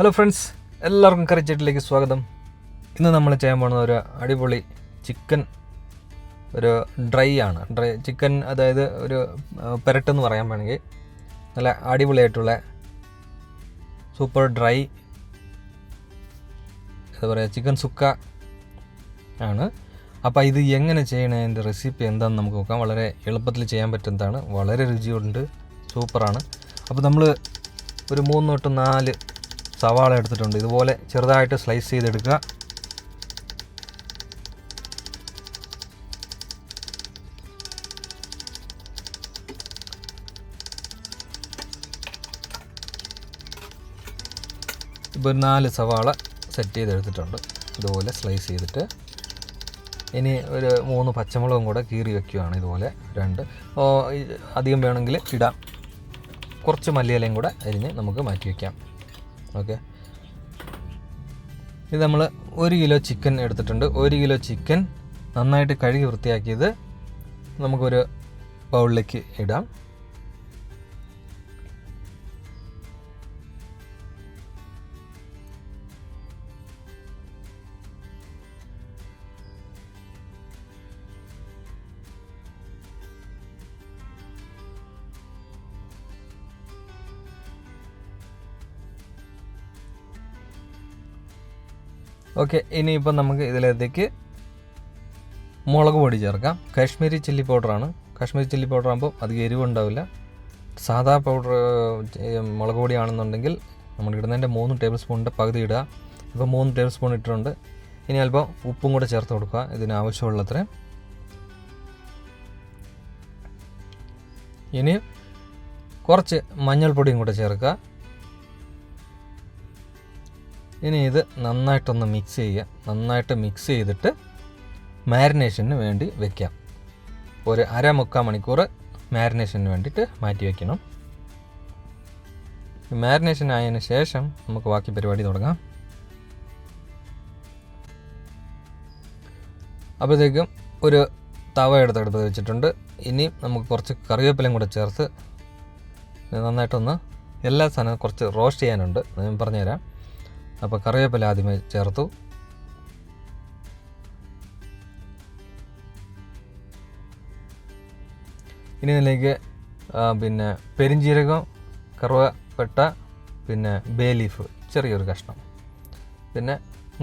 Hello friends, എല്ലാവർക്കും കറിച്ചേട്ടിലേക്ക് സ്വാഗതം. ഇന്ന് നമ്മൾ ചെയ്യാൻ പോകുന്നത് ഒരു അടിപൊളി ചിക്കൻ ഒരു ഡ്രൈ ചിക്കൻ, അതായത് ഒരു പെരട്ടെന്ന് പറയാൻ വേണമെങ്കിൽ നല്ല അടിപൊളിയായിട്ടുള്ള സൂപ്പർ ഡ്രൈ എന്താ പറയുക ചിക്കൻ സുക്ക ആണ്. അപ്പോൾ ഇത് എങ്ങനെ ചെയ്യണതിൻ്റെ റെസിപ്പി എന്താണെന്ന് നമുക്ക് നോക്കാം. വളരെ എളുപ്പത്തിൽ ചെയ്യാൻ പറ്റുന്നതാണ്, വളരെ രുചിയുണ്ട്, സൂപ്പറാണ്. അപ്പോൾ നമ്മൾ ഒരു 3 തൊട്ട് 4 സവാള എടുത്തിട്ടുണ്ട്. ഇതുപോലെ ചെറുതായിട്ട് സ്ലൈസ് ചെയ്തെടുക്കുക. ഇപ്പോൾ 4 സവാള സെറ്റ് ചെയ്തെടുത്തിട്ടുണ്ട്. ഇതുപോലെ സ്ലൈസ് ചെയ്തിട്ട് ഇനി ഒരു 3 പച്ചമുളകും കൂടെ കീറി വയ്ക്കുകയാണ്. ഇതുപോലെ 2 അധികം വേണമെങ്കിൽ ഇടാം. കുറച്ച് മല്ലിയിലയും കൂടെ അരിഞ്ഞ് നമുക്ക് മാറ്റി വയ്ക്കാം. ഓക്കെ, ഇത് നമ്മൾ 1 കിലോ ചിക്കൻ എടുത്തിട്ടുണ്ട്. 1 കിലോ ചിക്കൻ നന്നായിട്ട് കഴുകി വൃത്തിയാക്കിയത് നമുക്കൊരു ബൗളിലേക്ക് ഇടാം. ഓക്കെ, ഇനിയിപ്പം നമുക്ക് ഇതിലേക്ക് മുളക് പൊടി ചേർക്കാം. കാശ്മീരി ചില്ലി പൗഡറാണ്. കാശ്മീരി ചില്ലി പൗഡർ ആകുമ്പോൾ അധികം എരിവുണ്ടാവില്ല. സാധാ പൗഡർ മുളക് പൊടിയാണെന്നുണ്ടെങ്കിൽ നമ്മൾ ഇടുന്നതിൻ്റെ 3 ടേബിൾ സ്പൂണിൻ്റെ പകുതി ഇടുക. ഇപ്പോൾ 3 ടേബിൾ സ്പൂൺ ഇട്ടിട്ടുണ്ട്. ഇനി അല്പം ഉപ്പും കൂടെ ചേർത്ത് കൊടുക്കുക, ഇതിന് ആവശ്യമുള്ളത്രയും. ഇനി കുറച്ച് മഞ്ഞൾപ്പൊടിയും കൂടെ ചേർക്കുക. ഇനി ഇത് നന്നായിട്ടൊന്ന് മിക്സ് ചെയ്യുക. നന്നായിട്ട് മിക്സ് ചെയ്തിട്ട് മാരിനേഷന് വേണ്ടി വെക്കാം. ഒരു 1/2-3/4 മണിക്കൂർ മാരിനേഷന് വേണ്ടിയിട്ട് മാറ്റി വയ്ക്കണം. മാരിനേഷൻ ആയതിനു ശേഷം നമുക്ക് ബാക്കി പരിപാടി തുടങ്ങാം. അപ്പോഴത്തേക്കും ഒരു തവ എടുത്ത് വെച്ചിട്ടുണ്ട്. ഇനി നമുക്ക് കുറച്ച് കറിവേപ്പിലയും കൂടെ ചേർത്ത് നന്നായിട്ടൊന്ന് എല്ലാ സാധനവും കുറച്ച് റോസ്റ്റ് ചെയ്യാനുണ്ട്, ഞാൻ പറഞ്ഞുതരാം. അപ്പോൾ കറിവേപ്പില ആദ്യമേ ചേർത്തു. ഇനി ഇതിലേക്ക് പിന്നെ പെരിഞ്ജീരകം, കറുവപ്പട്ട, പിന്നെ ബേ ലീഫ് ചെറിയൊരു കഷ്ണം, പിന്നെ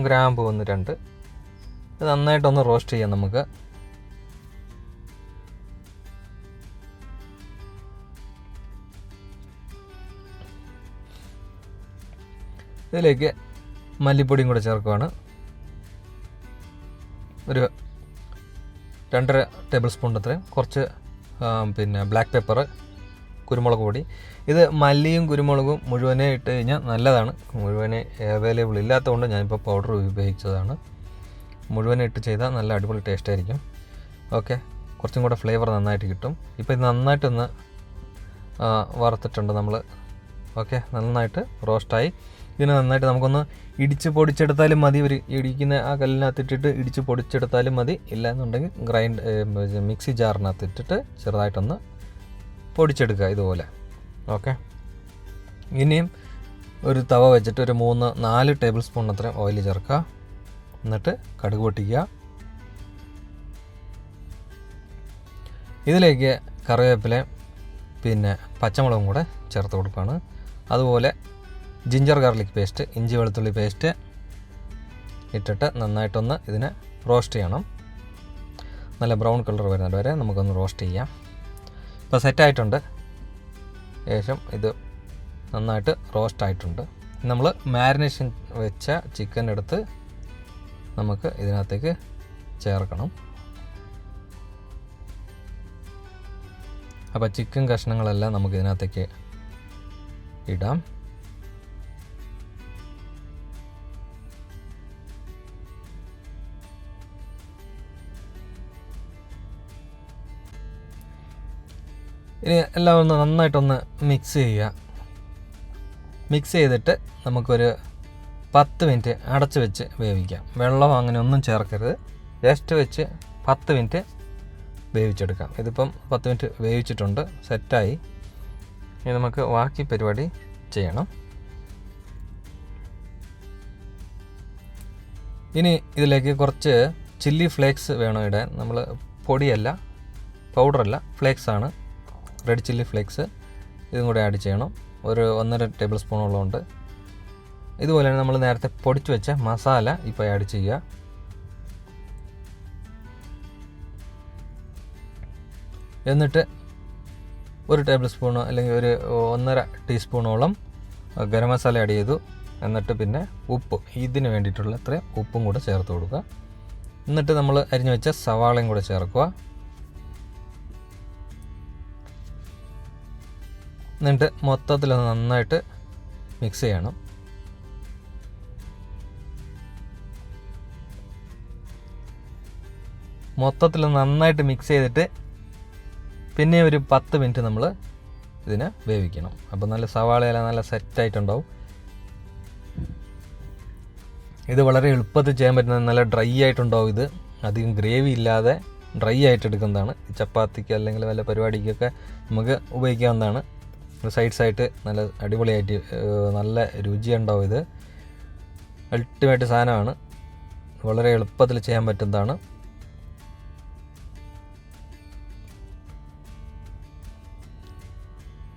ഗ്രാമ്പു 1-2. ഇത് നന്നായിട്ടൊന്ന് റോസ്റ്റ് ചെയ്യാം നമുക്ക്. ഇതിലേക്ക് മല്ലിപ്പൊടിയും കൂടെ ചേർക്കുകയാണ്. ഒരു 2.5 ടേബിൾ സ്പൂൺ അത്രയും. കുറച്ച് പിന്നെ ബ്ലാക്ക് പെപ്പർ, കുരുമുളക് പൊടി. ഇത് മല്ലിയും കുരുമുളകും മുഴുവനെ ഇട്ട് കഴിഞ്ഞാൽ നല്ലതാണ്. മുഴുവനെ അവൈലബിൾ ഇല്ലാത്തതുകൊണ്ട് ഞാനിപ്പോൾ പൗഡർ ഉപയോഗിച്ചതാണ്. മുഴുവനെ ഇട്ട് ചെയ്താൽ നല്ല അടിപൊളി ടേസ്റ്റ് ആയിരിക്കും. ഓക്കെ, കുറച്ചും കൂടെ ഫ്ലേവർ നന്നായിട്ട് കിട്ടും. ഇപ്പോൾ ഇത് നന്നായിട്ടൊന്ന് വറുത്തിട്ടുണ്ട് നമ്മൾ. ഓക്കെ, നന്നായിട്ട് റോസ്റ്റായി. ഇതിന് നന്നായിട്ട് നമുക്കൊന്ന് ഇടിച്ച് പൊടിച്ചെടുത്താലും മതി. ഒരു ഇടിക്കുന്ന ആ കല്ലിനകത്തിട്ടിട്ട് ഇടിച്ച് പൊടിച്ചെടുത്താലും മതി. ഇല്ല എന്നുണ്ടെങ്കിൽ മിക്സി ജാറിനകത്തിട്ടിട്ട് ചെറുതായിട്ടൊന്ന് പൊടിച്ചെടുക്കുക ഇതുപോലെ. ഓക്കെ, ഇനിയും ഒരു തവ വെച്ചിട്ട് ഒരു 3-4 ടേബിൾ സ്പൂൺ അത്രയും ഓയിൽ ചേർക്കുക. എന്നിട്ട് കടുക് പൊട്ടിക്കുക. ഇതിലേക്ക് കറിവേപ്പിലയും പിന്നെ പച്ചമുളകും കൂടെ ചേർത്ത് കൊടുക്കുകയാണ്. അതുപോലെ ജിഞ്ചർ ഗാർലിക് പേസ്റ്റ്, ഇഞ്ചി വെളുത്തുള്ളി പേസ്റ്റ് ഇട്ടിട്ട് നന്നായിട്ടൊന്ന് ഇതിനെ റോസ്റ്റ് ചെയ്യണം. നല്ല ബ്രൗൺ കളർ വരുന്നത് വരെ നമുക്കൊന്ന് റോസ്റ്റ് ചെയ്യാം. ഇപ്പോൾ സെറ്റായിട്ടുണ്ട്. ശേഷം ഇത് നന്നായിട്ട് റോസ്റ്റ് ആയിട്ടുണ്ട്. നമ്മൾ മാരിനേഷൻ വെച്ച ചിക്കൻ എടുത്ത് നമുക്ക് ഇതിനകത്തേക്ക് ചേർക്കണം. അപ്പോൾ ചിക്കൻ കഷ്ണങ്ങളെല്ലാം നമുക്ക് ഇതിനകത്തേക്ക് ഇടാം. ഇനി എല്ലാം ഒന്ന് നന്നായിട്ടൊന്ന് മിക്സ് ചെയ്യുക. മിക്സ് ചെയ്തിട്ട് നമുക്കൊരു 10 മിനിറ്റ് അടച്ച് വെച്ച് വേവിക്കാം. വെള്ളം അങ്ങനെ ഒന്നും ചേർക്കരുത്. ജസ്റ്റ് വെച്ച് 10 മിനിറ്റ് വേവിച്ചെടുക്കാം. ഇതിപ്പം 10 മിനിറ്റ് വേവിച്ചിട്ടുണ്ട്, സെറ്റായി. ഇനി നമുക്ക് ബാക്കി പരിപാടി ചെയ്യണം. ഇനി ഇതിലേക്ക് കുറച്ച് ചില്ലി ഫ്ലേക്സ് വേണം ഇടാൻ. നമ്മൾ പൊടിയല്ല, പൗഡറല്ല, ഫ്ലേക്സ് ആണ്, റെഡ് ചില്ലി ഫ്ലേക്സ്. ഇതും കൂടെ ആഡ് ചെയ്യണം. ഒരു 1.5 ടേബിൾ സ്പൂണോളം ഉണ്ട്. ഇതുപോലെ നമ്മൾ നേരത്തെ പൊടിച്ചു വെച്ച മസാല ഇപ്പോൾ ആഡ് ചെയ്യുക. എന്നിട്ട് 1 ടേബിൾ സ്പൂണ് അല്ലെങ്കിൽ ഒരു 1.5 ടീസ്പൂണോളം ഗരം മസാല ആഡ് ചെയ്തു. എന്നിട്ട് പിന്നെ ഉപ്പ്, ഇതിന് വേണ്ടിയിട്ടുള്ള അത്രയും ഉപ്പും കൂടെ ചേർത്ത് കൊടുക്കുക. എന്നിട്ട് നമ്മൾ അരിഞ്ഞു വെച്ച സവാളയും കൂടെ ചേർക്കുക. എന്നിട്ട് മൊത്തത്തിൽ നന്നായിട്ട് മിക്സ് ചെയ്യണം. മൊത്തത്തിൽ നന്നായിട്ട് മിക്സ് ചെയ്തിട്ട് പിന്നെ ഒരു 10 മിനിറ്റ് നമ്മൾ ഇതിനെ വേവിക്കണം. അപ്പോൾ നല്ല സവാളയെല്ലാം നല്ല സെറ്റായിട്ടുണ്ടാവും. ഇത് വളരെ എളുപ്പത്തിൽ ചെയ്യാൻ പറ്റുന്ന, നല്ല ഡ്രൈ ആയിട്ടുണ്ടാവും. ഇത് അധികം ഗ്രേവി ഇല്ലാതെ ഡ്രൈ ആയിട്ട് എടുക്കുന്നതാണ്. ചപ്പാത്തിക്ക് അല്ലെങ്കിൽ വല്ല പരിപാടിക്കൊക്കെ നമുക്ക് ഉപയോഗിക്കാവുന്നതാണ്. സൈഡ്സായിട്ട് നല്ല അടിപൊളിയായിട്ട് നല്ല രുചിയുണ്ടാവും. ഇത് അൾട്ടിമേറ്റ് സാധനമാണ്, വളരെ എളുപ്പത്തിൽ ചെയ്യാൻ പറ്റുന്നതാണ്.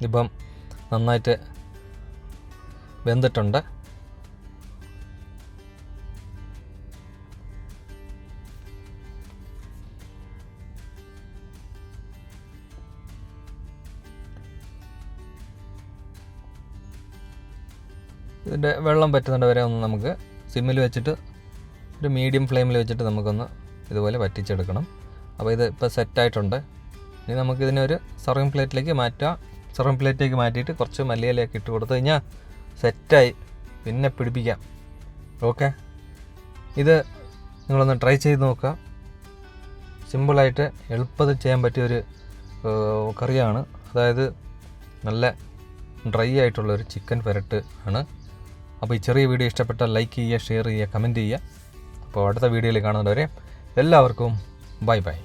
ഇപ്പം നന്നായിട്ട് വെന്തിട്ടുണ്ട്. ഇതിൻ്റെ വെള്ളം പറ്റുന്നുണ്ട് വരെ ഒന്ന് നമുക്ക് സിമ്മിൽ വെച്ചിട്ട് ഒരു മീഡിയം ഫ്ലെയിമിൽ വെച്ചിട്ട് നമുക്കൊന്ന് ഇതുപോലെ വറ്റിച്ചെടുക്കണം. അപ്പോൾ ഇത് ഇപ്പോൾ സെറ്റായിട്ടുണ്ട്. ഇനി നമുക്കിതിനെ ഒരു സർവിങ് പ്ലേറ്റിലേക്ക് മാറ്റാം. സർവിങ് പ്ലേറ്റിലേക്ക് മാറ്റിയിട്ട് കുറച്ച് മല്ലിയിലയൊക്കെ ഇട്ട് കൊടുത്തു കഴിഞ്ഞാൽ സെറ്റായി. പിന്നെ പിടിപ്പിക്കാം. ഓക്കെ, ഇത് നിങ്ങളൊന്ന് ട്രൈ ചെയ്ത് നോക്കുക. സിമ്പിളായിട്ട് എളുപ്പത്തിൽ ചെയ്യാൻ പറ്റിയൊരു കറിയാണ്. അതായത് നല്ല ഡ്രൈ ആയിട്ടുള്ളൊരു ചിക്കൻ പെരട്ട് ആണ്. അപ്പോൾ ഈ ചെറിയ വീഡിയോ ഇഷ്ടപ്പെട്ടാൽ ലൈക്ക് ചെയ്യുക, ഷെയർ ചെയ്യുക, കമൻറ്റ് ചെയ്യുക. അപ്പോൾ അടുത്ത വീഡിയോയിൽ കാണുന്നവരെ എല്ലാവർക്കും ബൈ ബൈ.